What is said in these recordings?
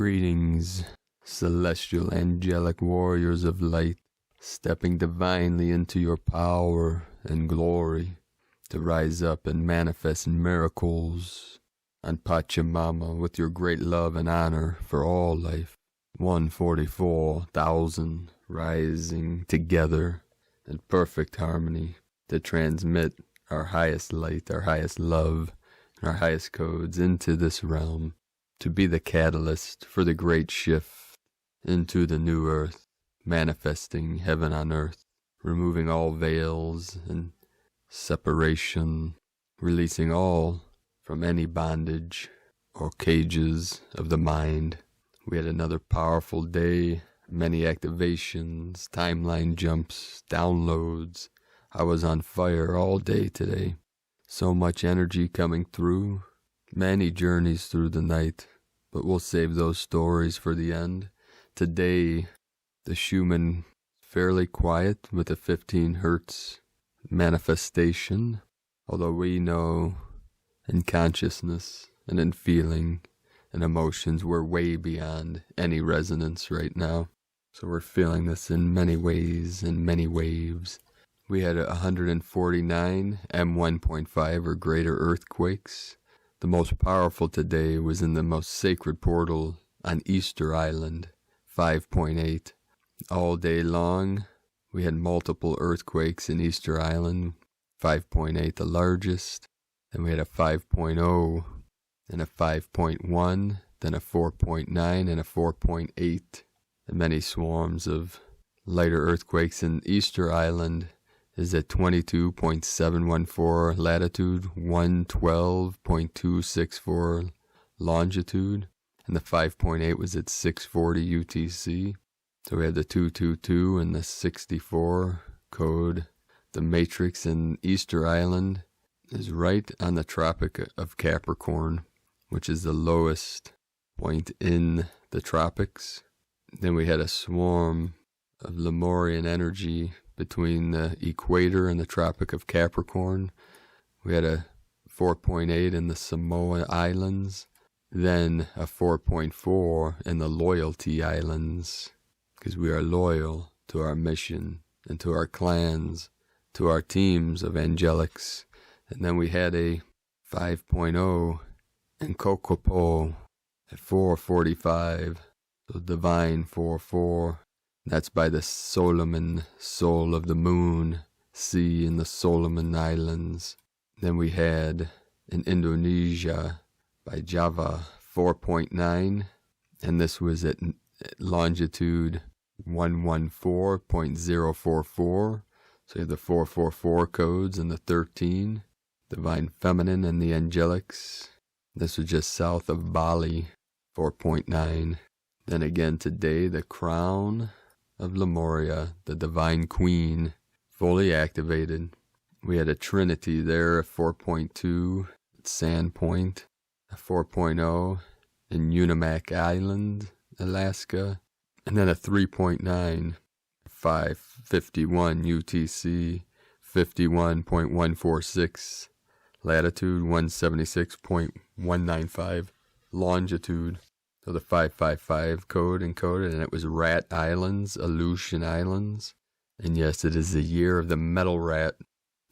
Greetings, celestial angelic warriors of light, stepping divinely into your power and glory to rise up and manifest miracles on Pachamama with your great love and honor for all life. 144,000 rising together in perfect harmony to transmit our highest light, our highest love, and our highest codes into this realm, to be the catalyst for the great shift into the new earth, manifesting heaven on earth, removing all veils and separation, releasing all from any bondage or cages of the mind. We had another powerful day, many activations, timeline jumps, downloads. I was on fire all day today. So much energy coming through, many journeys through the night, but we'll save those stories for the end. Today, the Schumann fairly quiet with a 15 hertz manifestation, although we know in consciousness and in feeling and emotions we're way beyond any resonance right now. So we're feeling this in many ways, in many waves. We had 149 M1.5 or greater earthquakes. The most powerful today was in the most sacred portal on Easter Island, 5.8. All day long, we had multiple earthquakes in Easter Island, 5.8 the largest. Then we had a 5.0 and a 5.1, then a 4.9 and a 4.8. And many swarms of lighter earthquakes in Easter Island is at 22.714 latitude, 112.264 longitude, and the 5.8 was at 640 UTC. So we had the 222 and the 64 code. The matrix in Easter Island is right on the Tropic of Capricorn, which is the lowest point in the tropics. Then we had a swarm of Lemurian energy between the equator and the Tropic of Capricorn. We had a 4.8 in the Samoa Islands, then a 4.4 in the Loyalty Islands, because we are loyal to our mission and to our clans, to our teams of angelics. And then we had a 5.0 in Kokopo at 4:45, so divine 4-4. That's by the Solomon soul of the moon, sea in the Solomon Islands. Then we had in Indonesia by Java 4.9, and this was at longitude 114.044. So you have the 444 codes and the 13, divine feminine and the angelics. This was just south of Bali, 4.9. Then again today, the crown of Lemuria, the divine queen, fully activated. We had a trinity there, a 4.2 at Sandpoint, a 4.0 in Unimak Island, Alaska, and then a 3.9, 551 UTC, 51.146 latitude, 176.195 longitude. So the 555 code encoded, and it was Rat Islands, Aleutian Islands. And yes, it is the year of the metal rat.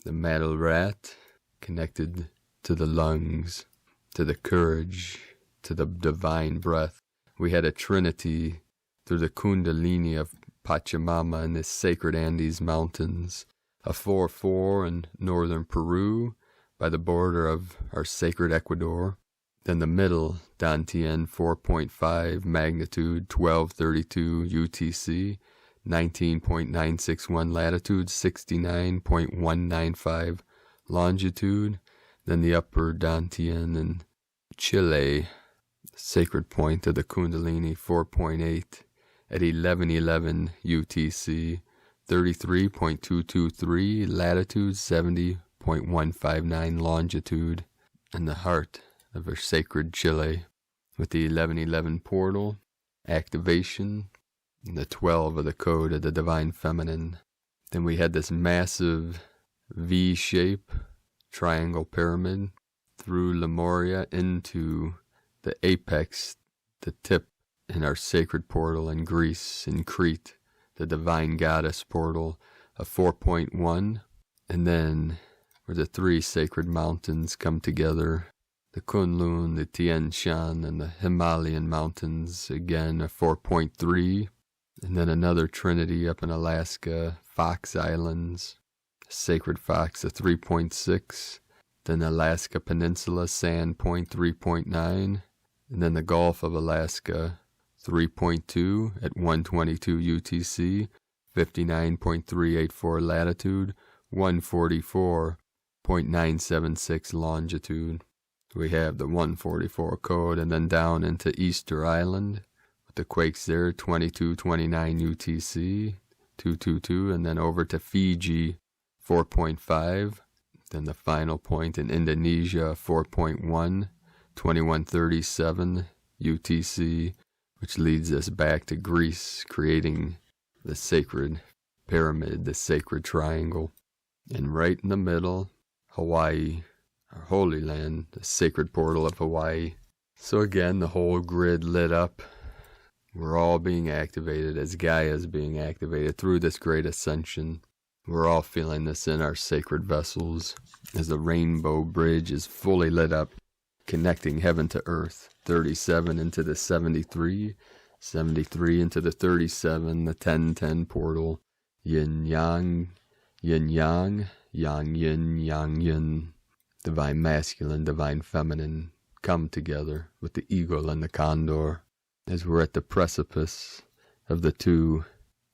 The metal rat connected to the lungs, to the courage, to the divine breath. We had a trinity through the Kundalini of Pachamama in the sacred Andes Mountains. A 4-4 in northern Peru by the border of our sacred Ecuador. Then the middle, Dantian 4.5 magnitude, 1232 UTC, 19.961 latitude, 69.195 longitude. Then the upper Dantian in Chile, sacred point of the Kundalini 4.8 at 1111 UTC, 33.223 latitude, 70.159 longitude. And the heart of our sacred Chile with the 1111 portal activation and the 12 of the code of the divine feminine. Then we had this massive V shape triangle pyramid through Lemuria into the apex, the tip in our sacred portal in Greece, in Crete, the divine goddess portal of 4.1. And then where the three sacred mountains come together, the Kunlun, the Tian Shan, and the Himalayan mountains, again, a 4.3. And then another trinity up in Alaska, Fox Islands, Sacred Fox, a 3.6. Then Alaska Peninsula, Sand Point, 3.9. And then the Gulf of Alaska, 3.2 at 122 UTC, 59.384 latitude, 144.976 longitude. We have the 144 code, and then down into Easter Island with the quakes there, 2229 UTC, 222, and then over to Fiji, 4.5. Then the final point in Indonesia, 4.1, 2137 UTC, which leads us back to Greece, creating the sacred pyramid, the sacred triangle. And right in the middle, Hawaii, our Holy Land, the sacred portal of Hawaii. So again, the whole grid lit up. We're all being activated as Gaia is being activated through this great ascension. We're all feeling this in our sacred vessels as the rainbow bridge is fully lit up, connecting heaven to earth. 37 into the 73, 73 into the 37, the 1010 portal. Yin yang, yin yang, yang yin, yang yin. Divine masculine, divine feminine come together with the eagle and the condor as we're at the precipice of the two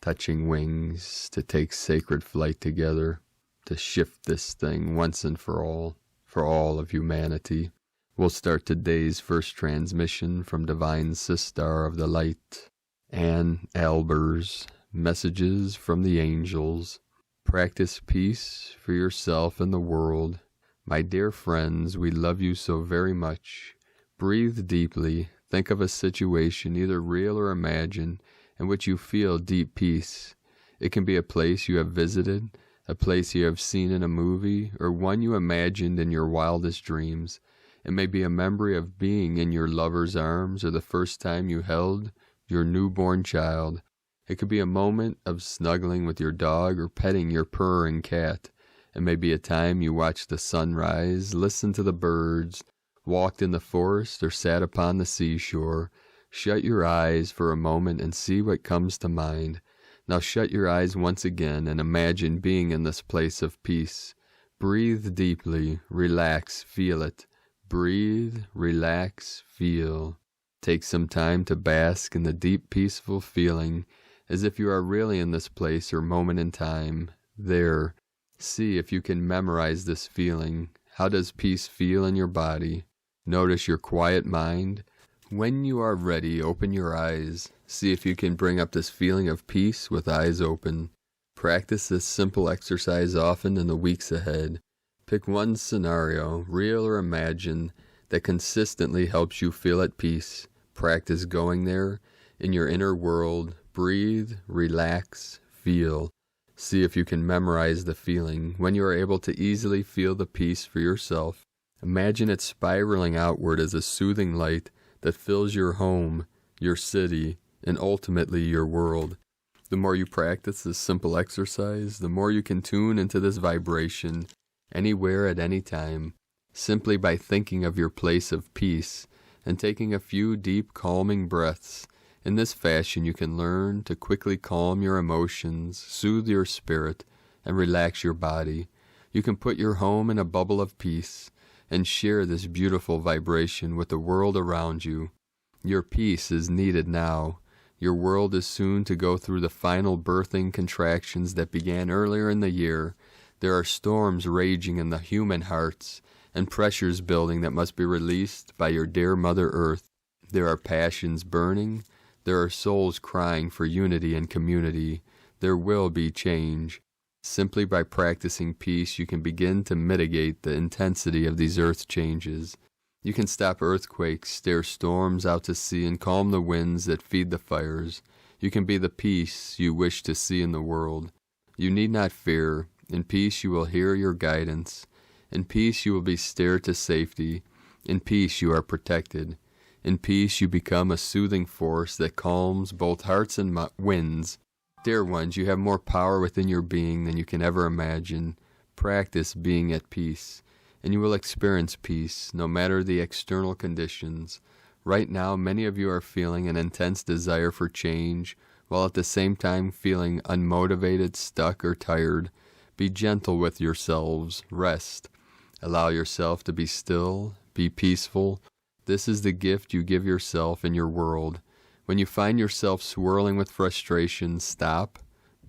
touching wings to take sacred flight together, to shift this thing once and for all of humanity. We'll start today's first transmission from Divine Sistar of the Light, Ann Albers, Messages from the Angels. Practice peace for yourself and the world. My dear friends, we love you so very much. Breathe deeply. Think of a situation, either real or imagined, in which you feel deep peace. It can be a place you have visited, a place you have seen in a movie, or one you imagined in your wildest dreams. It may be a memory of being in your lover's arms, or the first time you held your newborn child. It could be a moment of snuggling with your dog or petting your purring cat. It may be a time you watched the sunrise, listened to the birds, walked in the forest, or sat upon the seashore. Shut your eyes for a moment and see what comes to mind. Now shut your eyes once again and imagine being in this place of peace. Breathe deeply, relax, feel it. Breathe, relax, feel. Take some time to bask in the deep, peaceful feeling, as if you are really in this place or moment in time. There. See if you can memorize this feeling. How does peace feel in your body? Notice your quiet mind. When you are ready, open your eyes. See if you can bring up this feeling of peace with eyes open. Practice this simple exercise often in the weeks ahead. Pick one scenario, real or imagined, that consistently helps you feel at peace. Practice going there in your inner world. Breathe, relax, feel. See if you can memorize the feeling. When you are able to easily feel the peace for yourself, imagine it spiraling outward as a soothing light that fills your home, your city, and ultimately your world. The more you practice this simple exercise, the more you can tune into this vibration anywhere at any time, simply by thinking of your place of peace and taking a few deep calming breaths. In this fashion, you can learn to quickly calm your emotions, soothe your spirit, and relax your body. You can put your home in a bubble of peace and share this beautiful vibration with the world around you. Your peace is needed now. Your world is soon to go through the final birthing contractions that began earlier in the year. There are storms raging in the human hearts and pressures building that must be released by your dear Mother Earth. There are passions burning. There are souls crying for unity and community. There will be change. Simply by practicing peace, you can begin to mitigate the intensity of these earth changes. You can stop earthquakes, steer storms out to sea, and calm the winds that feed the fires. You can be the peace you wish to see in the world. You need not fear. In peace you will hear your guidance. In peace you will be steered to safety. In peace you are protected. In peace you become a soothing force that calms both hearts and winds. Dear ones, you have more power within your being than you can ever imagine. Practice being at peace, and you will experience peace, no matter the external conditions. Right now, many of you are feeling an intense desire for change, while at the same time feeling unmotivated, stuck, or tired. Be gentle with yourselves. Rest. Allow yourself to be still. Be peaceful. This is the gift you give yourself and your world. When you find yourself swirling with frustration, stop,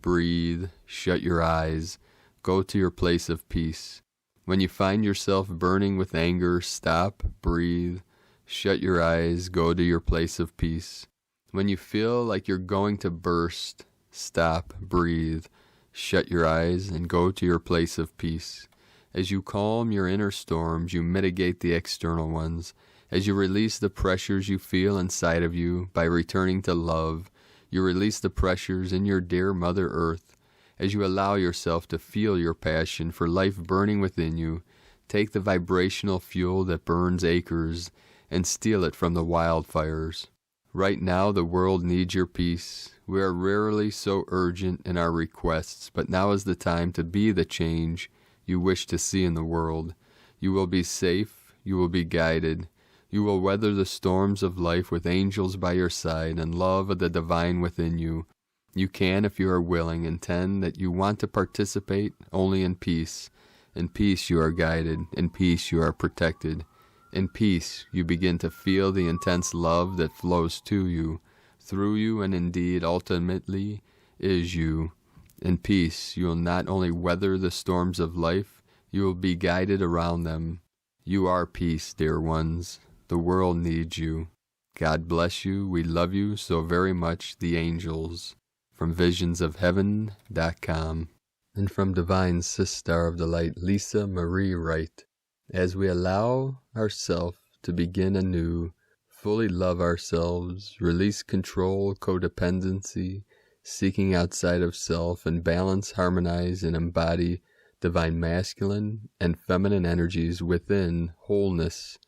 breathe, shut your eyes, go to your place of peace. When you find yourself burning with anger, stop, breathe, shut your eyes, go to your place of peace. When you feel like you're going to burst, stop, breathe, shut your eyes, and go to your place of peace. As you calm your inner storms, you mitigate the external ones. As you release the pressures you feel inside of you by returning to love, you release the pressures in your dear Mother Earth. As you allow yourself to feel your passion for life burning within you, take the vibrational fuel that burns acres and steal it from the wildfires. Right now the world needs your peace. We are rarely so urgent in our requests, but now is the time to be the change you wish to see in the world. You will be safe, you will be guided. You will weather the storms of life with angels by your side and love of the divine within you. You can, if you are willing, intend that you want to participate only in peace. In peace you are guided. In peace you are protected. In peace you begin to feel the intense love that flows to you, through you, and indeed ultimately is you. In peace you will not only weather the storms of life, you will be guided around them. You are peace, dear ones. The world needs you. God bless you. We love you so very much, the angels. From visionsofheaven.com. And from Divine Sister of the Light, Lisa Marie Wright. As we allow ourselves to begin anew, fully love ourselves, release control, codependency, seeking outside of self, and balance, harmonize, and embody divine masculine and feminine energies within wholeness,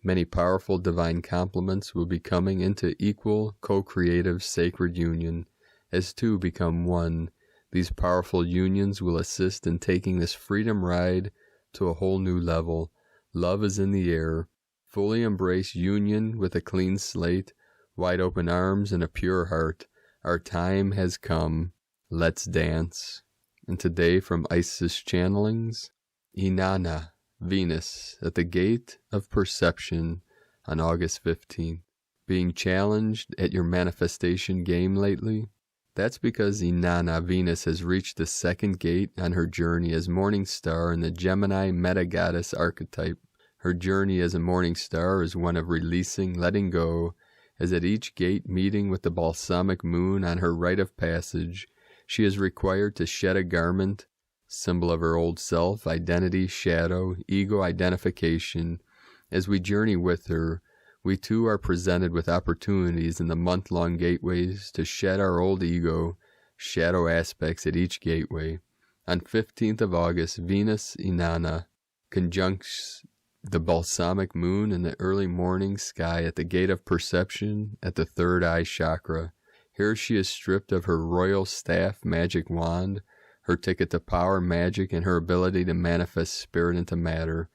many powerful divine complements will be coming into equal, co-creative, sacred union. As two become one, these powerful unions will assist in taking this freedom ride to a whole new level. Love is in the air. Fully embrace union with a clean slate, wide open arms, and a pure heart. Our time has come. Let's dance. And today from Isis Channelings, Inanna, Venus, at the gate of perception on August 15th. Being challenged at your manifestation game lately? That's because Inanna, Venus, has reached the second gate on her journey as morning star in the Gemini meta-goddess archetype. Her journey as a morning star is one of releasing, letting go, as at each gate meeting with the balsamic moon on her rite of passage, she is required to shed a garment, symbol of her old self, identity, shadow, ego identification. As we journey with her, we too are presented with opportunities in the month-long gateways to shed our old ego, shadow aspects at each gateway. On 15th of August, Venus Inanna conjuncts the balsamic moon in the early morning sky at the gate of perception at the third eye chakra. Here she is stripped of her royal staff magic wand, her ticket to power, magic, and her ability to manifest spirit into matter.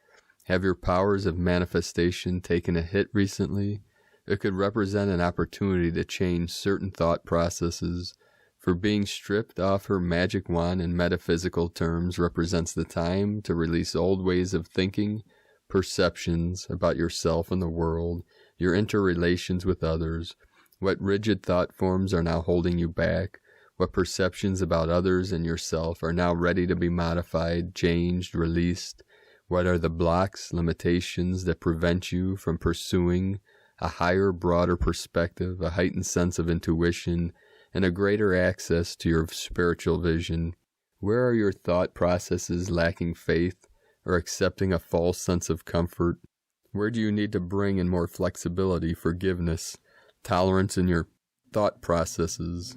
Have your powers of manifestation taken a hit recently? It could represent an opportunity to change certain thought processes. For being stripped off her magic wand in metaphysical terms represents the time to release old ways of thinking, perceptions about yourself and the world, your interrelations with others. What rigid thought forms are now holding you back? What perceptions about others and yourself are now ready to be modified, changed, released? What are the blocks, limitations that prevent you from pursuing a higher, broader perspective, a heightened sense of intuition, and a greater access to your spiritual vision? Where are your thought processes lacking faith or accepting a false sense of comfort? Where do you need to bring in more flexibility, forgiveness, tolerance in your thought processes?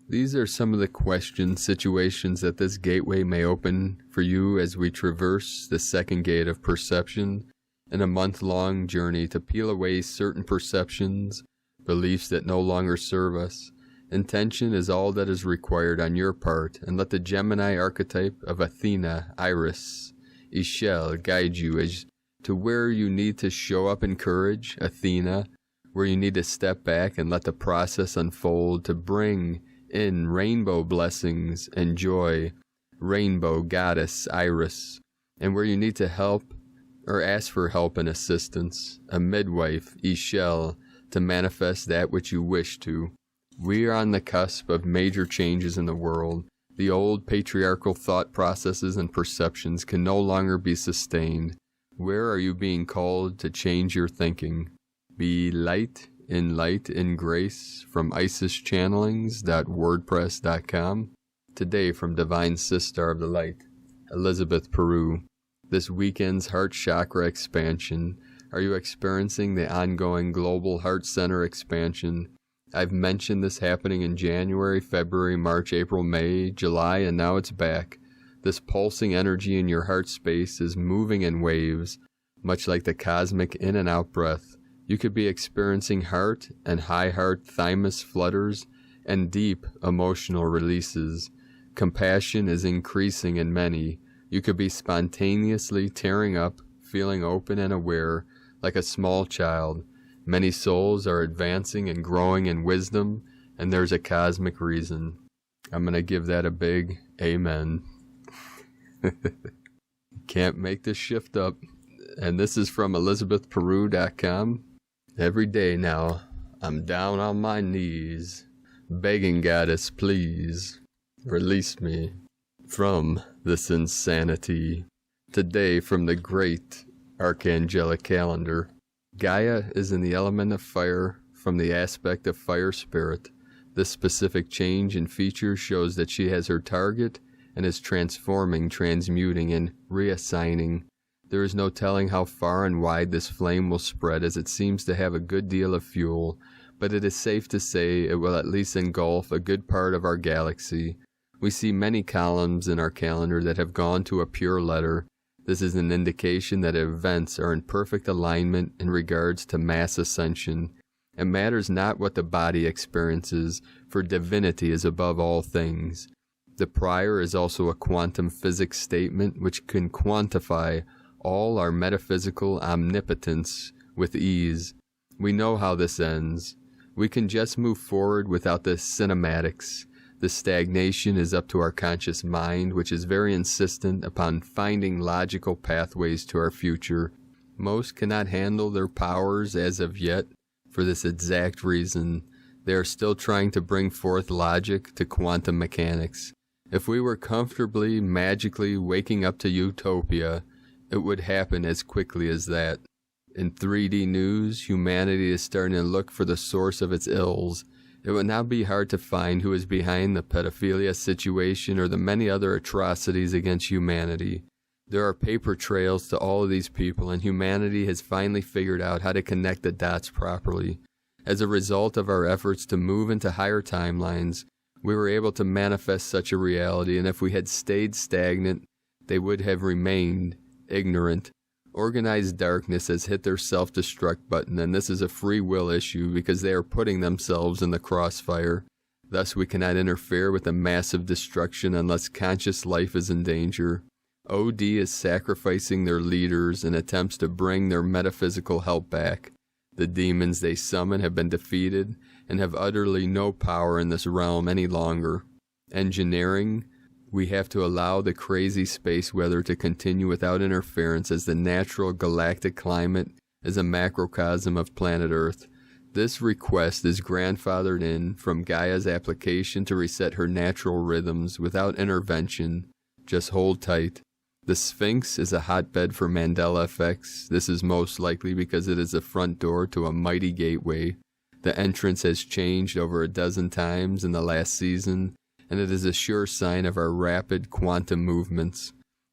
These are some of the questions, situations that this gateway may open for you as we traverse the second gate of perception in a month-long journey to peel away certain perceptions, beliefs that no longer serve us. Intention is all that is required on your part, and let the Gemini archetype of Athena, Iris, Ishel guide you as to where you need to show up in courage, Athena, where you need to step back and let the process unfold to bring in rainbow blessings and joy, rainbow goddess, Iris, and where you need to help or ask for help and assistance, a midwife, Ishel, to manifest that which you wish to. We are on the cusp of major changes in the world. The old patriarchal thought processes and perceptions can no longer be sustained. Where are you being called to change your thinking? Be light in grace from isischannelings.wordpress.com. Today from Divine Sister of the Light, Elizabeth Peru. This weekend's heart chakra expansion. Are you experiencing the ongoing global heart center expansion? I've mentioned this happening in January, February, March, April, May, July, and now it's back. This pulsing energy in your heart space is moving in waves, much like the cosmic in and out breath. You could be experiencing heart and high heart thymus flutters and deep emotional releases. Compassion is increasing in many. You could be spontaneously tearing up, feeling open and aware, like a small child. Many souls are advancing and growing in wisdom, and there's a cosmic reason. I'm going to give that a big amen. Can't make this shift up. And this is from ElizabethPeru.com. Every day now, I'm down on my knees, begging Goddess, please, release me from this insanity. Today from the great Archangelic Calendar. Gaia is in the element of fire from the aspect of fire spirit. This specific change in feature shows that she has her target and is transforming, transmuting, and reassigning. There is no telling how far and wide this flame will spread, as it seems to have a good deal of fuel, but it is safe to say it will at least engulf a good part of our galaxy. We see many columns in our calendar that have gone to a pure letter. This is an indication that events are in perfect alignment in regards to mass ascension. It matters not what the body experiences, for divinity is above all things. The prior is also a quantum physics statement which can quantify all our metaphysical omnipotence with ease. We know how this ends. We can just move forward without the cinematics. The stagnation is up to our conscious mind, which is very insistent upon finding logical pathways to our future. Most cannot handle their powers as of yet. For this exact reason, they are still trying to bring forth logic to quantum mechanics. If we were comfortably, magically waking up to utopia, it would happen as quickly as that. In 3D news, humanity is starting to look for the source of its ills. It would not be hard to find who is behind the pedophilia situation or the many other atrocities against humanity. There are paper trails to all of these people, and humanity has finally figured out how to connect the dots properly. As a result of our efforts to move into higher timelines, we were able to manifest such a reality, and if we had stayed stagnant, they would have remained ignorant. Organized darkness has hit their self-destruct button, and this is a free will issue because they are putting themselves in the crossfire. Thus we cannot interfere with the massive destruction unless conscious life is in danger. OD is sacrificing their leaders in attempts to bring their metaphysical help back. The demons they summon have been defeated and have utterly no power in this realm any longer. Engineering, we have to allow the crazy space weather to continue without interference, as the natural galactic climate is a macrocosm of planet Earth. This request is grandfathered in from Gaia's application to reset her natural rhythms without intervention. Just hold tight. The Sphinx is a hotbed for Mandela effects. This is most likely because it is the front door to a mighty gateway. The entrance has changed over a dozen times in the last season, and it is a sure sign of our rapid quantum movements.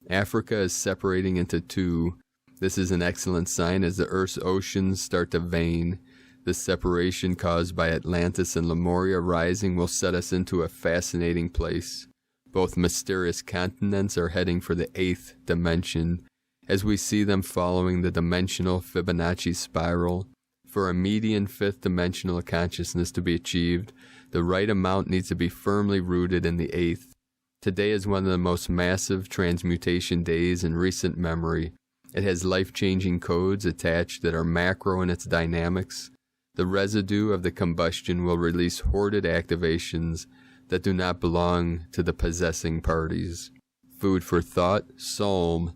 Africa is separating into two. This is an excellent sign as the Earth's oceans start to wane. This separation caused by Atlantis and Lemuria rising will set us into a fascinating place. Both mysterious continents are heading for the 8th dimension. as we see them following the dimensional Fibonacci spiral. For a median fifth dimensional consciousness to be achieved, the right amount needs to be firmly rooted in the eighth. Today is one of the most massive transmutation days in recent memory. It has life-changing codes attached that are macro in its dynamics. The residue of the combustion will release hoarded activations that do not belong to the possessing parties. Food for thought, Psalm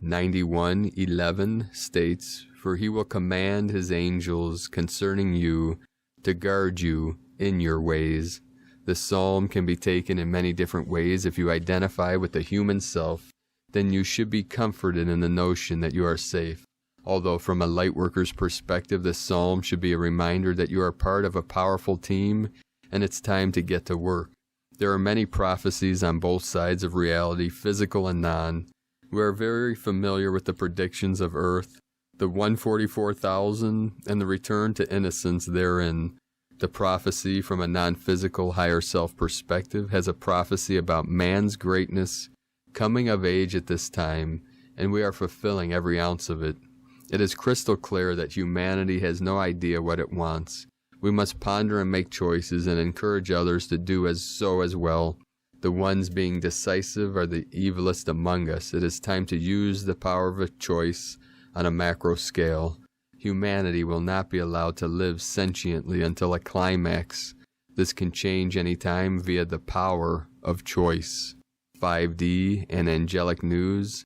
91:11 states, "For he will command his angels concerning you to guard you in your ways." The psalm can be taken in many different ways. If you identify with the human self, then you should be comforted in the notion that you are safe. Although from a lightworker's perspective, the psalm should be a reminder that you are part of a powerful team and it's time to get to work. There are many prophecies on both sides of reality, physical and non. We are very familiar with the predictions of Earth, the 144,000 and the return to innocence therein. The prophecy from a non-physical higher self perspective has a prophecy about man's greatness coming of age at this time, and we are fulfilling every ounce of it. It is crystal clear that humanity has no idea what it wants. We must ponder and make choices and encourage others to do so as well. The ones being decisive are the evilest among us. It is time to use the power of a choice on a macro scale. Humanity will not be allowed to live sentiently until a climax. This can change any time via the power of choice. 5D and angelic news.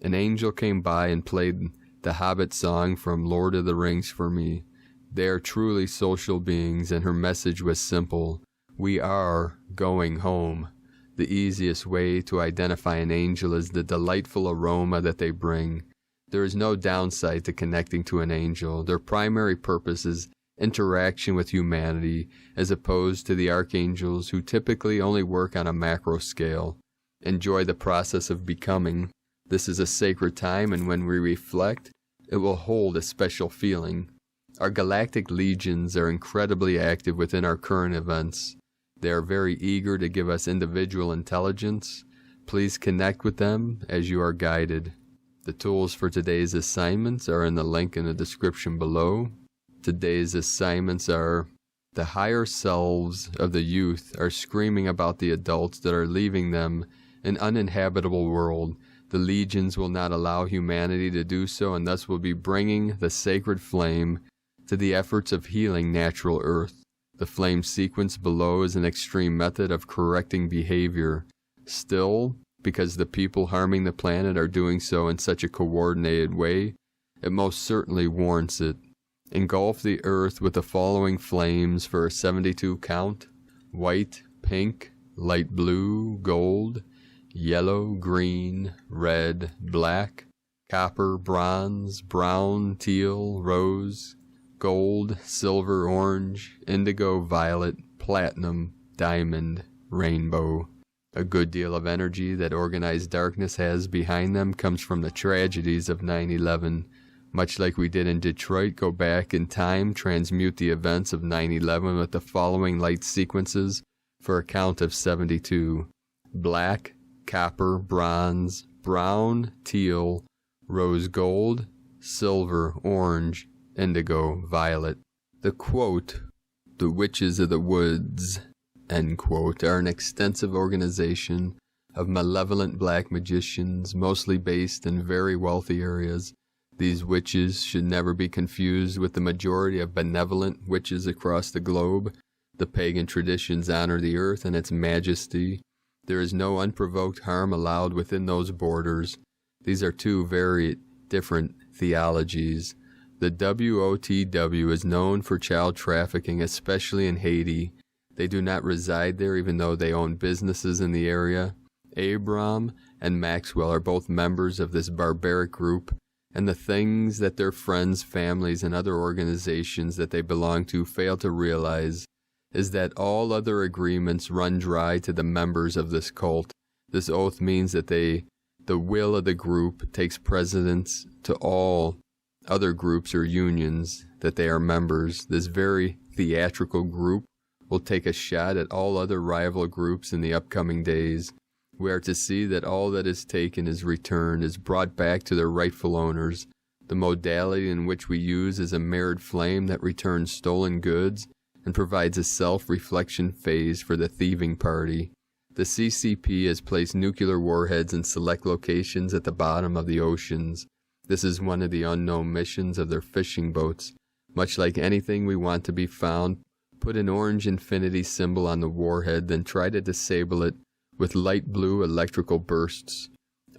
An angel came by and played the Hobbit song from Lord of the Rings for me. They are truly social beings, and her message was simple. We are going home. The easiest way to identify an angel is the delightful aroma that they bring. There is no downside to connecting to an angel. Their primary purpose is interaction with humanity, as opposed to the archangels who typically only work on a macro scale. Enjoy the process of becoming. This is a sacred time, and when we reflect, it will hold a special feeling. Our galactic legions are incredibly active within our current events. They are very eager to give us individual intelligence. Please connect with them as you are guided. The tools for today's assignments are in the link in the description below. Today's assignments are: the higher selves of the youth are screaming about the adults that are leaving them an uninhabitable world. The legions will not allow humanity to do so, and thus will be bringing the sacred flame to the efforts of healing natural earth. The flame sequence below is an extreme method of correcting behavior. Still, because the people harming the planet are doing so in such a coordinated way, it most certainly warrants it. Engulf the earth with the following flames for a 72 count: white, pink, light blue, gold, yellow, green, red, black, copper, bronze, brown, teal, rose, gold, silver, orange, indigo, violet, platinum, diamond, rainbow. A good deal of energy that organized darkness has behind them comes from the tragedies of 9/11. Much like we did in Detroit, go back in time, transmute the events of 9/11 with the following light sequences for a count of 72. Black, copper, bronze, brown, teal, rose gold, silver, orange, indigo, violet. The quote, "The witches of the woods," end quote, are an extensive organization of malevolent black magicians, mostly based in very wealthy areas. These witches should never be confused with the majority of benevolent witches across the globe. The pagan traditions honor the earth and its majesty. There is no unprovoked harm allowed within those borders. These are two very different theologies. The WOTW is known for child trafficking, especially in Haiti. They do not reside there, even though they own businesses in the area. Abram and Maxwell are both members of this barbaric group, and the things that their friends, families, and other organizations that they belong to fail to realize is that all other agreements run dry to the members of this cult. This oath means that the will of the group takes precedence to all other groups or unions that they are members. This very theatrical group will take a shot at all other rival groups in the upcoming days. We are to see that all that is taken is returned, is brought back to their rightful owners. The modality in which we use is a mirrored flame that returns stolen goods and provides a self-reflection phase for the thieving party. The CCP has placed nuclear warheads in select locations at the bottom of the oceans. This is one of the unknown missions of their fishing boats. Much like anything we want to be found, put an orange infinity symbol on the warhead, then try to disable it with light blue electrical bursts.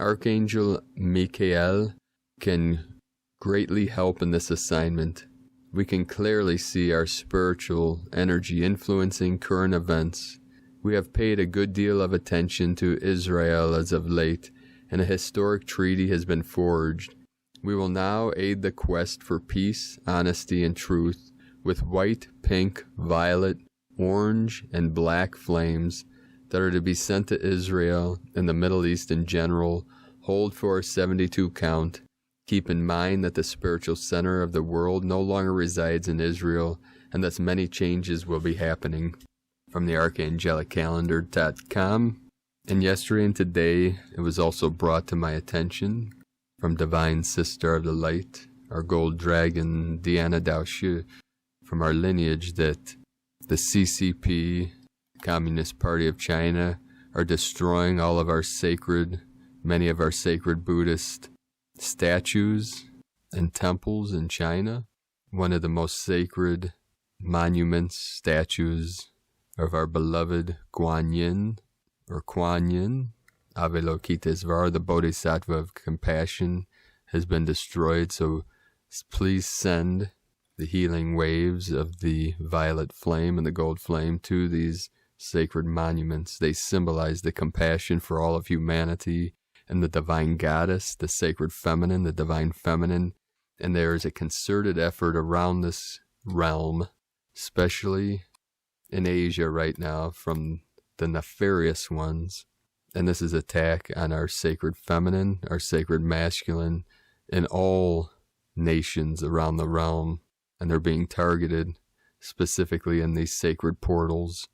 Archangel Michael can greatly help in this assignment. We can clearly see our spiritual energy influencing current events. We have paid a good deal of attention to Israel as of late, and a historic treaty has been forged. We will now aid the quest for peace, honesty, and truth with white, pink, violet, orange, and black flames that are to be sent to Israel and the Middle East in general. Hold for 72 count. Keep in mind that the spiritual center of the world no longer resides in Israel, and thus many changes will be happening. From the archangelicalendar.com. And yesterday and today, it was also brought to my attention from Divine Sister of the Light, our gold dragon, Diana Daoshi, from our lineage, that the CCP, Communist Party of China, are destroying all of our many of our sacred Buddhist statues and temples in China. One of the most sacred monuments, statues of our beloved Guan Yin, or Kuan Yin, Avalokitesvara, the Bodhisattva of compassion, has been destroyed. So please send the healing waves of the violet flame and the gold flame to these sacred monuments. They symbolize the compassion for all of humanity and the divine goddess, the sacred feminine, the divine feminine. And there is a concerted effort around this realm, especially in Asia right now, from the nefarious ones. And this is attack on our sacred feminine, our sacred masculine, in all nations around the realm. And they're being targeted specifically in these sacred portals,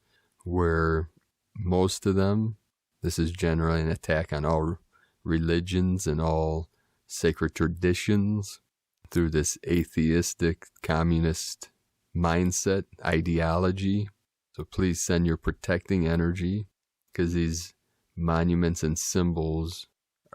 where most of them, this is generally an attack on all religions and all sacred traditions through this atheistic, communist mindset, ideology. So please send your protecting energy, because these monuments and symbols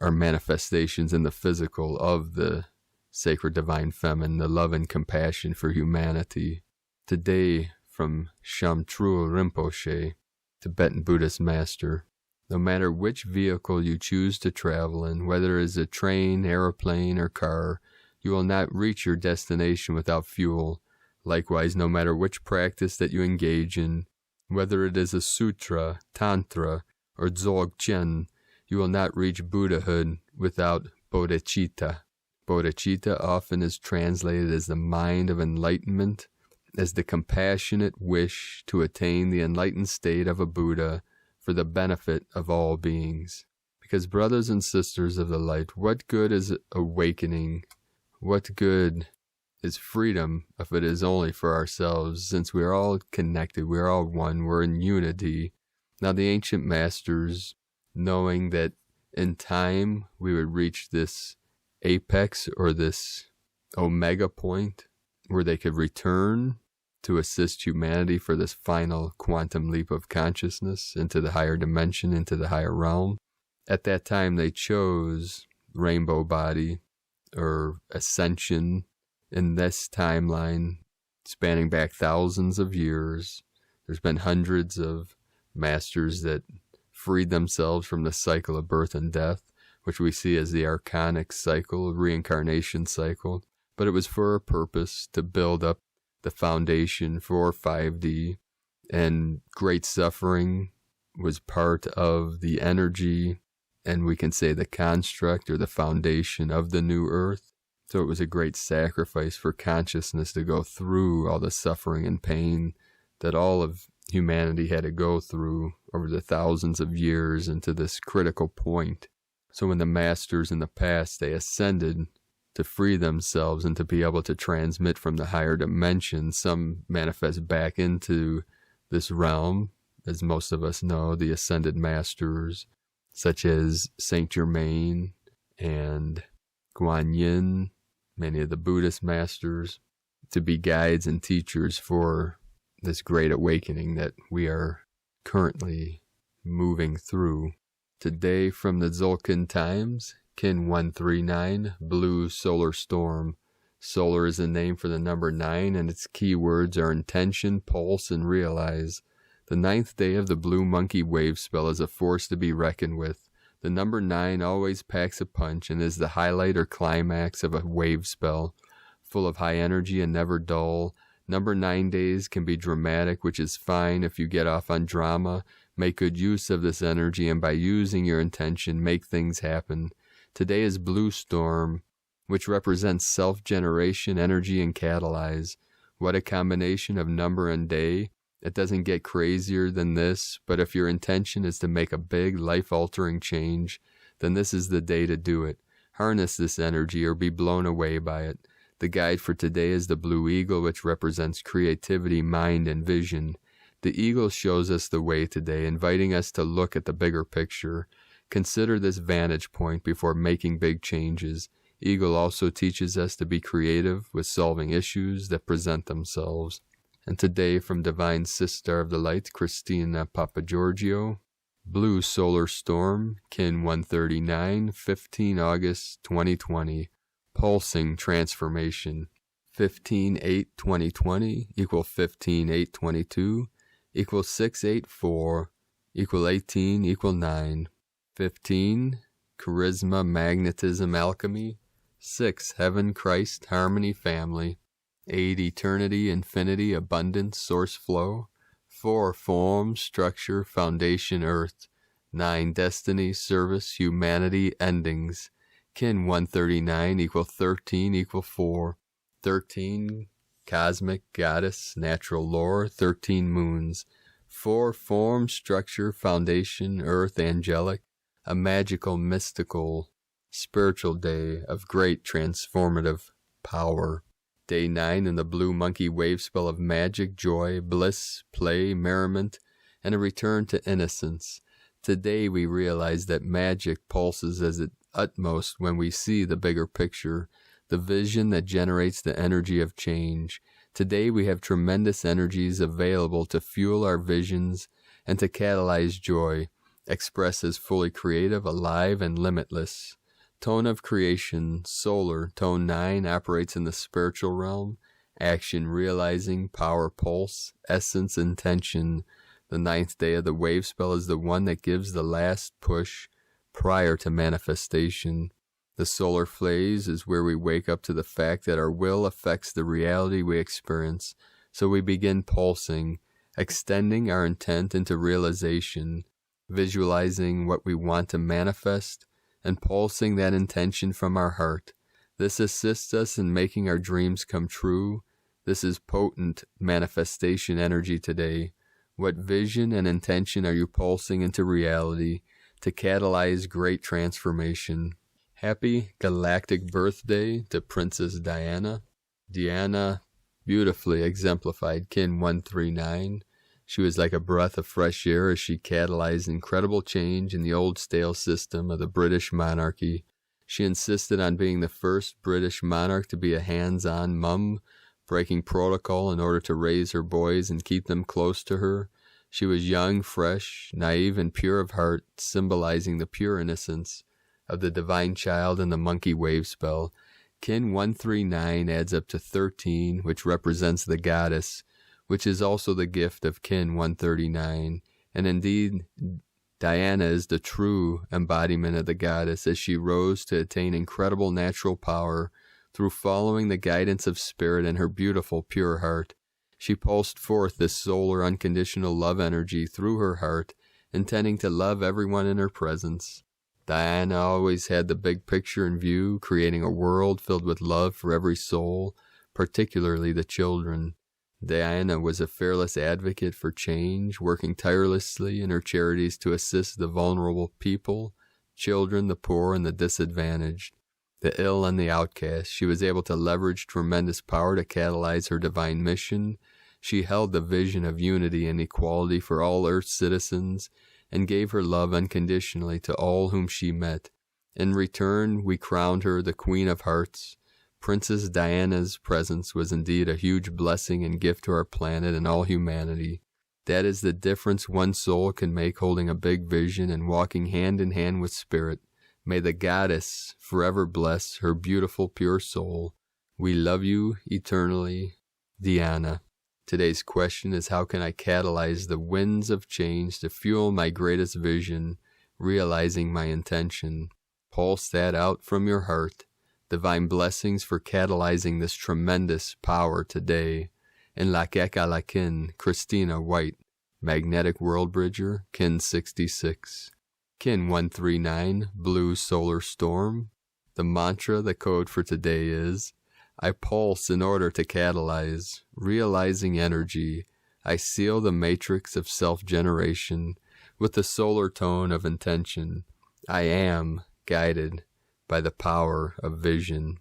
are manifestations in the physical of the sacred divine feminine, the love and compassion for humanity. Today, from Shamtrul Rinpoche, Tibetan Buddhist master, no matter which vehicle you choose to travel in, whether it is a train, airplane, or car, you will not reach your destination without fuel. Likewise, no matter which practice that you engage in, whether it is a sutra, tantra, or dzogchen, you will not reach Buddhahood without bodhicitta. Bodhicitta often is translated as the mind of enlightenment, as the compassionate wish to attain the enlightened state of a Buddha for the benefit of all beings. Because, brothers and sisters of the light, what good is awakening? What good is freedom if it is only for ourselves, since we are all connected, we are all one, we're in unity? Now the ancient masters, knowing that in time we would reach this apex or this omega point where they could return to assist humanity for this final quantum leap of consciousness into the higher dimension, into the higher realm. At that time they chose rainbow body or ascension in this timeline spanning back thousands of years. There's been hundreds of masters that freed themselves from the cycle of birth and death, which we see as the archonic cycle, reincarnation cycle. But it was for a purpose, to build up the foundation for 5D, and great suffering was part of the energy, and we can say the construct or the foundation of the new earth. So it was a great sacrifice for consciousness to go through all the suffering and pain that all of humanity had to go through over the thousands of years into this critical point. So when the masters in the past, they ascended to free themselves and to be able to transmit from the higher dimension, some manifest back into this realm, as most of us know, the ascended masters, such as Saint Germain and Guan Yin, many of the Buddhist masters, to be guides and teachers for this great awakening that we are currently moving through. Today from the Tzolk'in Times, Kin 139, Blue Solar Storm. Solar is a name for the number 9, and its keywords are intention, pulse, and realize. The 9th day of the Blue Monkey Wave spell is a force to be reckoned with. The number 9 always packs a punch and is the highlight or climax of a wave spell, full of high energy and never dull. Number 9 days can be dramatic, which is fine if you get off on drama. Make good use of this energy, and by using your intention, make things happen. Today is Blue Storm, which represents self-generation, energy, and catalyze. What a combination of number and day. It doesn't get crazier than this, but if your intention is to make a big, life-altering change, then this is the day to do it. Harness this energy or be blown away by it. The guide for today is the Blue Eagle, which represents creativity, mind, and vision. The eagle shows us the way today, inviting us to look at the bigger picture. Consider this vantage point before making big changes. Eagle also teaches us to be creative with solving issues that present themselves. And today from Divine Sister of the Light, Christina Papagiorgio, Blue Solar Storm, Kin 139, 15 August 2020, Pulsing Transformation. 15-8-2020 equal 15-8-22 equal 6-8-4 equal 18 equal 9. 15, Charisma, Magnetism, Alchemy. 6, Heaven, Christ, Harmony, Family. 8, Eternity, Infinity, Abundance, Source, Flow. 4, Form, Structure, Foundation, Earth. 9, Destiny, Service, Humanity, Endings. Kin 139 equal 13 equal 4. 13, Cosmic, Goddess, Natural Lore, 13 Moons. 4, Form, Structure, Foundation, Earth, Angelic. A magical, mystical, spiritual day of great transformative power. Day 9 in the Blue Monkey Wave spell of magic, joy, bliss, play, merriment, and a return to innocence. Today we realize that magic pulses as its utmost when we see the bigger picture, the vision that generates the energy of change. Today we have tremendous energies available to fuel our visions and to catalyze joy. Express as fully creative, alive, and limitless. Tone of creation, solar, tone 9 operates in the spiritual realm. Action, realizing, power, pulse, essence, intention. The 9th day of the wave spell is the one that gives the last push prior to manifestation. The solar phase is where we wake up to the fact that our will affects the reality we experience. So we begin pulsing, extending our intent into realization, visualizing what we want to manifest, and pulsing that intention from our heart. This assists us in making our dreams come true. This is potent manifestation energy today. What vision and intention are you pulsing into reality to catalyze great transformation? Happy galactic birthday to Princess Diana. Diana beautifully exemplified Kin 139. She was like a breath of fresh air as she catalyzed incredible change in the old stale system of the British monarchy. She insisted on being the first British monarch to be a hands-on mum, breaking protocol in order to raise her boys and keep them close to her. She was young, fresh, naive, and pure of heart, symbolizing the pure innocence of the divine child in the monkey wave spell. Kin 139 adds up to 13, which represents the goddess, which is also the gift of Kin 139. And indeed, Diana is the true embodiment of the goddess as she rose to attain incredible natural power through following the guidance of spirit and her beautiful, pure heart. She pulsed forth this solar, unconditional love energy through her heart, intending to love everyone in her presence. Diana always had the big picture in view, creating a world filled with love for every soul, particularly the children. Diana was a fearless advocate for change, working tirelessly in her charities to assist the vulnerable people, children, the poor, and the disadvantaged, the ill and the outcast. She was able to leverage tremendous power to catalyze her divine mission. She held the vision of unity and equality for all Earth's citizens, and gave her love unconditionally to all whom she met. In return, we crowned her the Queen of Hearts. Princess Diana's presence was indeed a huge blessing and gift to our planet and all humanity. That is the difference one soul can make, holding a big vision and walking hand in hand with spirit. May the goddess forever bless her beautiful, pure soul. We love you eternally, Diana. Today's question is, how can I catalyze the winds of change to fuel my greatest vision, realizing my intention? Pulse that out from your heart. Divine blessings for catalyzing this tremendous power today. In La Keka La Kin, Christina White, Magnetic World Bridger, Kin 66. Kin 139, Blue Solar Storm. The mantra, the code for today is, I pulse in order to catalyze, realizing energy. I seal the matrix of self-generation with the solar tone of intention. I am guided by the power of vision.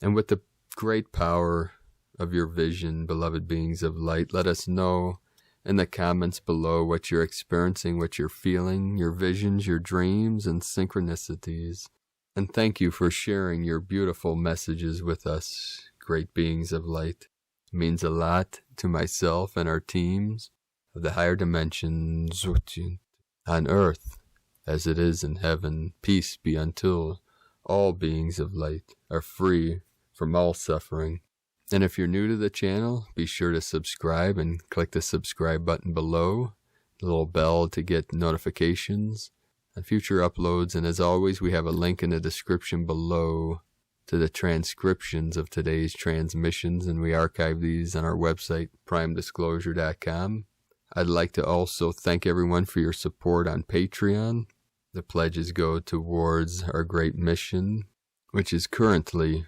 And with the great power of your vision, beloved beings of light, let us know in the comments below what you're experiencing, what you're feeling, your visions, your dreams, and synchronicities. And thank you for sharing your beautiful messages with us, great beings of light. It means a lot to myself and our teams of the higher dimensions on earth as it is in heaven. Peace be until all beings of light are free from all suffering. And if you're new to the channel, be sure to subscribe and click the subscribe button below, the little bell to get notifications on future uploads. And as always, we have a link in the description below to the transcriptions of today's transmissions, and we archive these on our website, primedisclosure.com. I'd like to also thank everyone for your support on Patreon. The pledges go towards our great mission, which is currently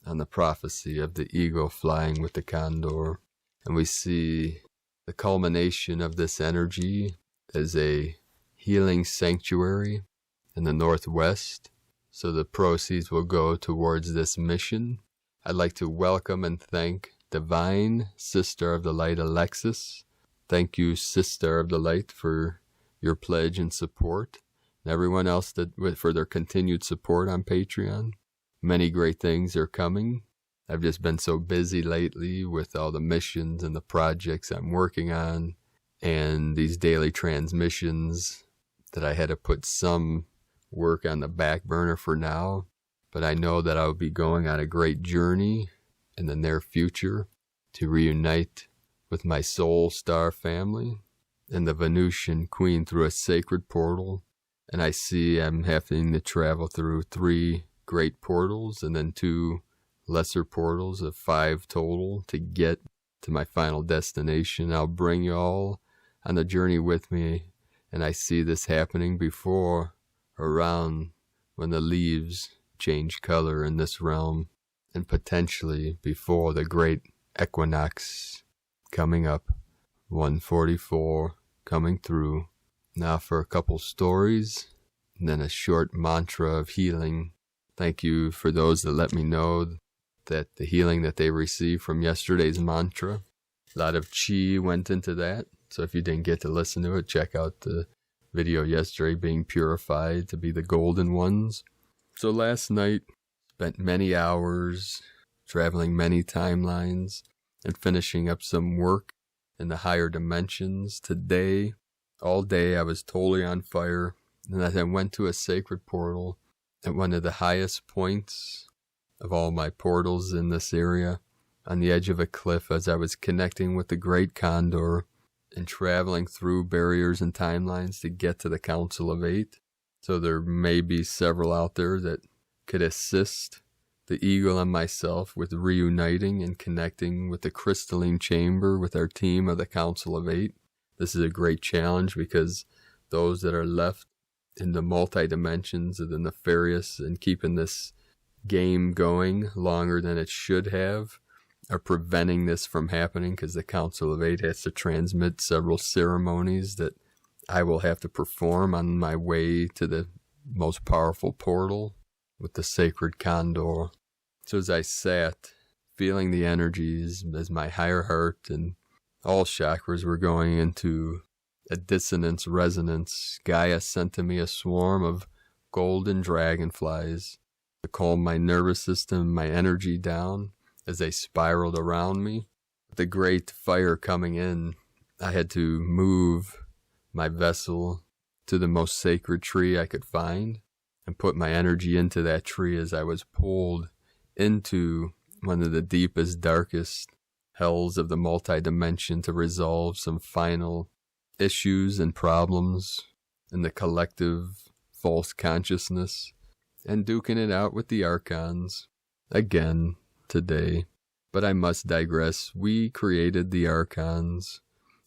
on the prophecy of the eagle flying with the condor. And we see the culmination of this energy as a healing sanctuary in the Northwest. So the proceeds will go towards this mission. I'd like to welcome and thank Divine Sister of the Light, Alexis. Thank you, Sister of the Light, for your pledge and support. And everyone else for their continued support on Patreon. Many great things are coming. I've just been so busy lately with all the missions and the projects I'm working on and these daily transmissions that I had to put some work on the back burner for now. But I know that I'll be going on a great journey in the near future to reunite with my soul star family and the Venusian Queen through a sacred portal. And I see I'm having to travel through 3 great portals and then 2 lesser portals of 5 total to get to my final destination. I'll bring you all on the journey with me, and I see this happening before, around when the leaves change color in this realm, and potentially before the great equinox coming up, 144 coming through. Now for a couple stories, and then a short mantra of healing. Thank you for those that let me know that the healing that they received from yesterday's mantra. A lot of chi went into that. So if you didn't get to listen to it, check out the video yesterday, being purified to be the golden ones. So last night, spent many hours traveling many timelines and finishing up some work in the higher dimensions. Today, all day I was totally on fire, and I then went to a sacred portal at one of the highest points of all my portals in this area, on the edge of a cliff, as I was connecting with the great condor and traveling through barriers and timelines to get to the Council of 8. So there may be several out there that could assist the eagle and myself with reuniting and connecting with the crystalline chamber with our team of the Council of 8. This is a great challenge because those that are left in the multi-dimensions of the nefarious and keeping this game going longer than it should have are preventing this from happening, because the Council of 8 has to transmit several ceremonies that I will have to perform on my way to the most powerful portal with the sacred condor. So as I sat, feeling the energies as my higher heart and all chakras were going into a dissonance resonance, Gaia sent to me a swarm of golden dragonflies to calm my nervous system, my energy down as they spiraled around me. The great fire coming in, I had to move my vessel to the most sacred tree I could find and put my energy into that tree as I was pulled into one of the deepest, darkest hells of the multi-dimension to resolve some final issues and problems in the collective false consciousness, and duking it out with the archons again today. But I must digress. We created the archons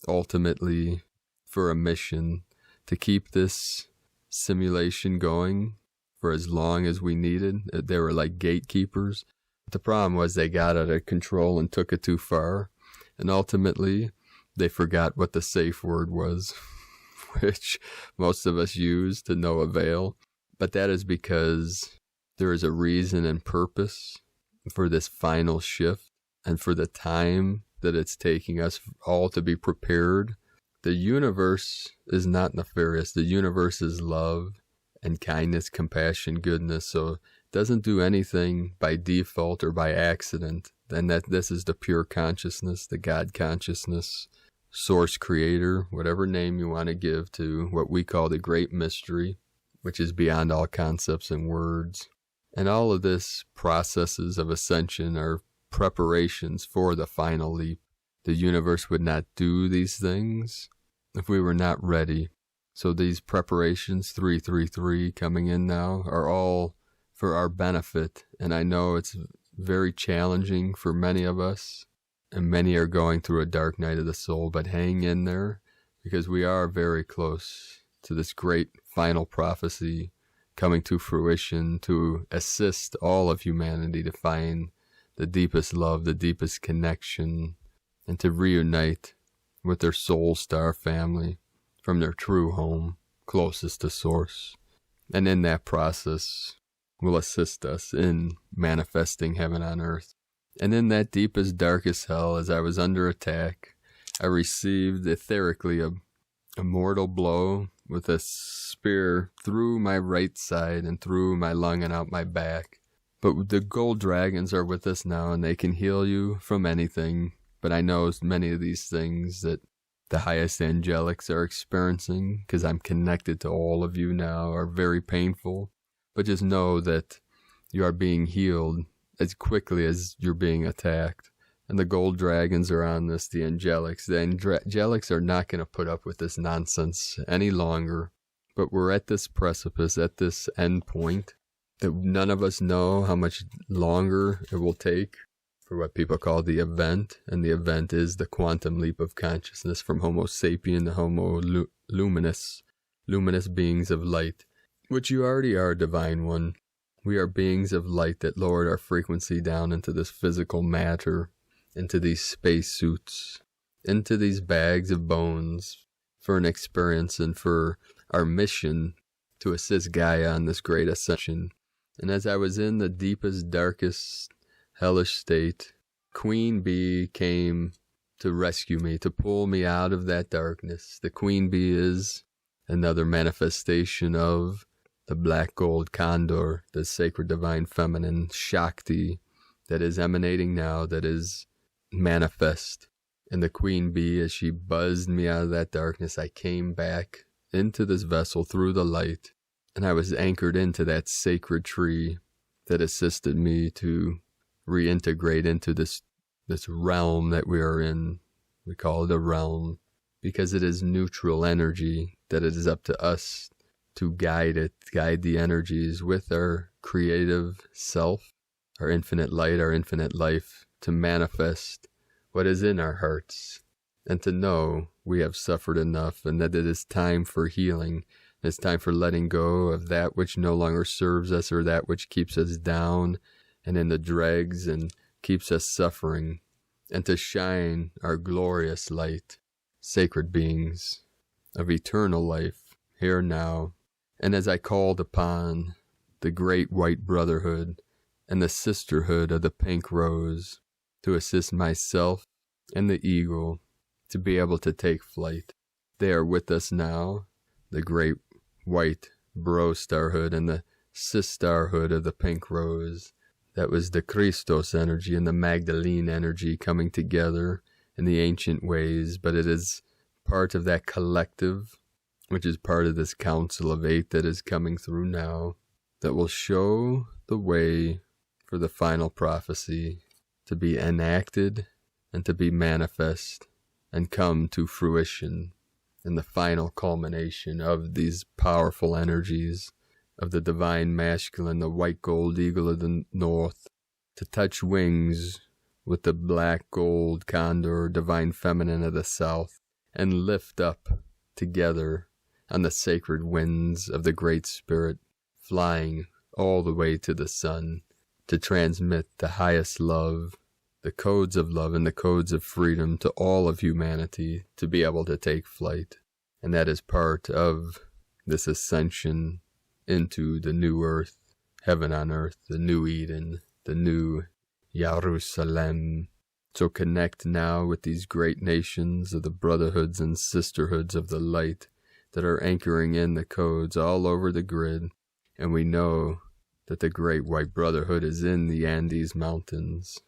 ultimately for a mission to keep this simulation going for as long as we needed. They were like gatekeepers. The problem was they got out of control and took it too far, and ultimately they forgot what the safe word was, which most of us use to no avail. But that is because there is a reason and purpose for this final shift and for the time that it's taking us all to be prepared. The universe is not nefarious. The universe is love and kindness, compassion, goodness. So it doesn't do anything by default or by accident. And that this is the pure consciousness, the God consciousness, source creator, whatever name you want to give to what we call the great mystery, which is beyond all concepts and words. And all of this processes of ascension are preparations for the final leap. The universe would not do these things if we were not ready. So these preparations, 333 coming in now, are all for our benefit. And I know it's very challenging for many of us, and many are going through a dark night of the soul, but hang in there, because we are very close to this great final prophecy coming to fruition to assist all of humanity to find the deepest love, the deepest connection, and to reunite with their soul star family from their true home, closest to source. And in that process will assist us in manifesting heaven on earth. And in that deepest, darkest hell, as I was under attack, I received etherically a mortal blow with a spear through my right side and through my lung and out my back. But the gold dragons are with us now, and they can heal you from anything. But I know many of these things that the highest angelics are experiencing, because I'm connected to all of you now, are very painful. But just know that you are being healed as quickly as you're being attacked. And the gold dragons are on this, the angelics. The angelics are not going to put up with this nonsense any longer. But we're at this precipice, at this end point, that none of us know how much longer it will take for what people call the event. And the event is the quantum leap of consciousness from Homo sapien to Homo luminous beings of light, which you already are, Divine One. We are beings of light that lowered our frequency down into this physical matter, into these space suits, into these bags of bones for an experience and for our mission to assist Gaia on this great ascension. And as I was in the deepest, darkest, hellish state, Queen Bee came to rescue me, to pull me out of that darkness. The Queen Bee is another manifestation of the black gold condor, the sacred divine feminine Shakti that is emanating now, that is manifest. And the Queen Bee, as she buzzed me out of that darkness, I came back into this vessel through the light, and I was anchored into that sacred tree that assisted me to reintegrate into this realm that we are in. We call it a realm because it is neutral energy, that it is up to us to guide the energies with our creative self, our infinite light, our infinite life, to manifest what is in our hearts, and to know we have suffered enough and that it is time for healing. It's time for letting go of that which no longer serves us, or that which keeps us down and in the dregs and keeps us suffering, and to shine our glorious light, sacred beings of eternal life, here now. And as I called upon the great white brotherhood and the sisterhood of the pink rose to assist myself and the eagle to be able to take flight, They are with us now, the great white bro starhood and the cis starhood of the pink rose. That was the Christos energy and the Magdalene energy coming together in the ancient ways, but it is part of that collective, which is part of this Council of Eight that is coming through now, that will show the way for the final prophecy to be enacted and to be manifest and come to fruition in the final culmination of these powerful energies of the divine masculine, the white gold eagle of the north, to touch wings with the black gold condor, divine feminine of the south, and lift up together on the sacred winds of the Great Spirit, flying all the way to the sun, to transmit the highest love, the codes of love and the codes of freedom to all of humanity to be able to take flight. And that is part of this ascension into the new earth, heaven on earth, the new Eden, the new Jerusalem. So connect now with these great nations of the brotherhoods and sisterhoods of the light that are anchoring in the codes all over the grid. And we know that the great white brotherhood is in the Andes Mountains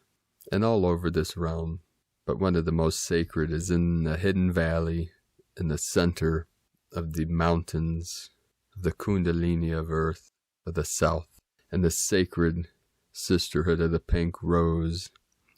and all over this realm. But one of the most sacred is in the hidden valley in the center of the mountains of the Kundalini of earth of the south. And the sacred sisterhood of the pink rose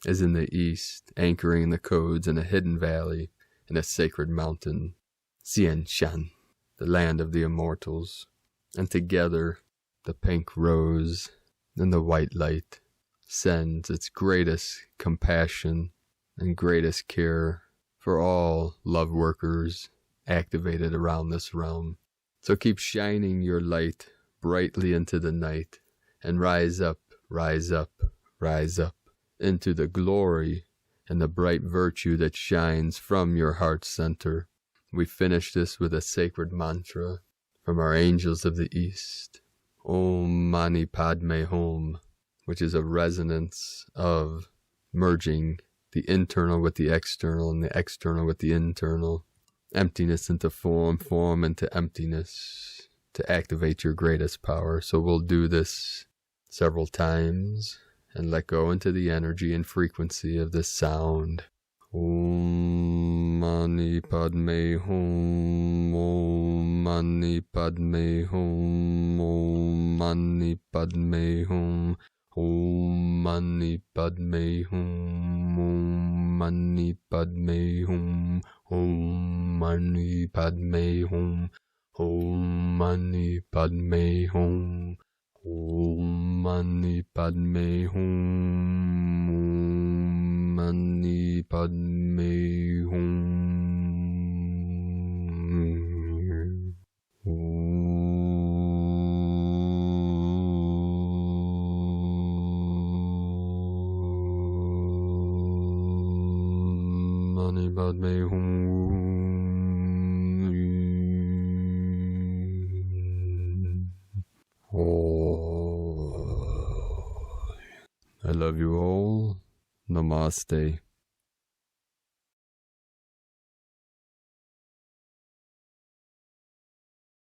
is in the east, anchoring the codes in a hidden valley in a sacred mountain, Xian Shan, the land of the immortals. And together, the pink rose and the white light sends its greatest compassion and greatest care for all love workers activated around this realm. So keep shining your light brightly into the night and rise up, rise up, rise up into the glory and the bright virtue that shines from your heart center. We finish this with a sacred mantra from our angels of the east. Om Mani Padme Hum, which is a resonance of merging the internal with the external and the external with the internal. Emptiness into form, form into emptiness, to activate your greatest power. So we'll do this several times and let go into the energy and frequency of this sound. Om Mani Padme Hum, Om Mani Padme Hum, Om Mani Padme Hum, Om Mani Padme Hum, Om Mani Padme Hum, Om Mani Padme Hum, Om Mani Padme Hum, Om Mani Padme Hum, Om Mani Padme Hum. Om Mani Padme Hum. I love you all. Namaste.